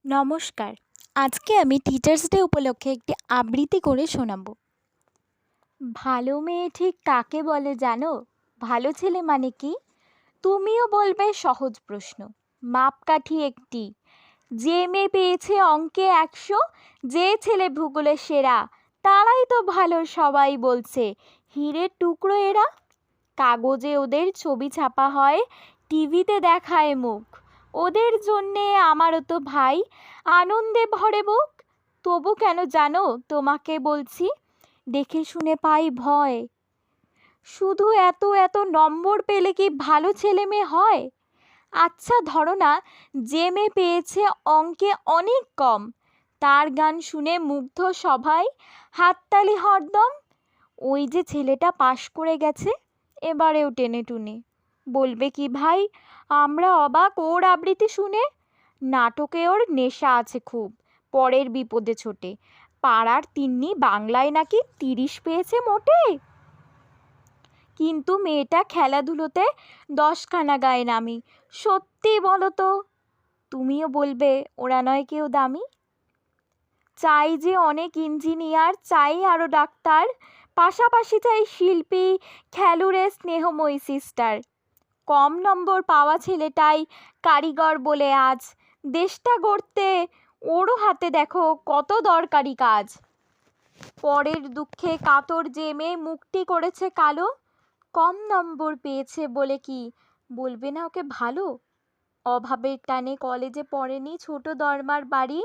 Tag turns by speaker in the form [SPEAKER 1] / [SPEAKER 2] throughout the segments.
[SPEAKER 1] নমস্কার। আজকে আমি টিচার্স ডে উপলক্ষে একটি আবৃত্তি করে শোনাবো। ভালো মেয়ে ঠিক কাকে বলে জানো? ভালো ছেলে মানে কি? তুমিও বলবে সহজ প্রশ্ন। মাপকাঠি একটি। যে মেয়ে পেয়েছে অঙ্কে 100, যে ছেলে ভূগোলে সেরা, তারাই তো ভালো, সবাই বলছে। হীরের টুকরো এরা। কাগজে ওদের ছবি ছাপা হয়, টিভিতে দেখায় মুখ। ওদের জন্যে আমারও তো ভাই, আনন্দে ভরে বুক। তবু কেন জানো তোমাকে বলছি, দেখে শুনে পাই ভয়। শুধু এত এত নম্বর পেলে কি ভালো ছেলে মেয়ে হয়? আচ্ছা ধরো না, যে মেয়ে পেয়েছে অঙ্কে অনেক কম, তার গান শুনে মুগ্ধ সবাই, হাততালি হরদম। ওই যে ছেলেটা পাশ করে গেছে, এবারেও টেনে টুনে। বলবে কি ভাই, আমরা অবাক ওর আবৃত্তি শুনে। নাটকে ওর নেশা আছে খুব, পরের বিপদে ছোটে। পাড়ার তিন্নি বাংলায় নাকি 30 পেয়েছে মোটে। কিন্তু মেয়েটা খেলাধুলোতে 10খানা গায়ে নামি। সত্যি বলো তো, তুমিও বলবে ওরা নয় কেউ দামি। চাই যে অনেক ইঞ্জিনিয়ার, চাই আরও ডাক্তার, পাশাপাশি চাই শিল্পী, খেলুড়ে স্নেহময়ী সিস্টার। কম নম্বর পাওয়া ছেলেটাই কারিগর বলে আজ, দেশটা গড়তে ওরও হাতে দেখো কত দরকারি কাজ। পরের দুঃখে কাতর যে মেয়ে মুখটি করেছে কালো, কম নম্বর পেয়েছে বলে কি বলবে না ওকে ভালো? অভাবের টানে কলেজে পড়েনি, ছোট দরমার বাড়ি,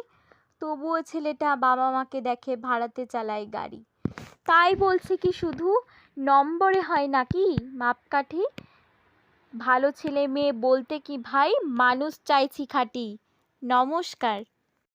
[SPEAKER 1] তবুও ছেলেটা বাবা মাকে দেখে ভাড়াতে চালায় গাড়ি। তাই বলছি কি শুধু নম্বরে হয় নাকি মাপকাঠি? ভালো ছেলে মেয়ে বলতে কি ভাই, মানুষ চাইছি খাঁটি। নমস্কার।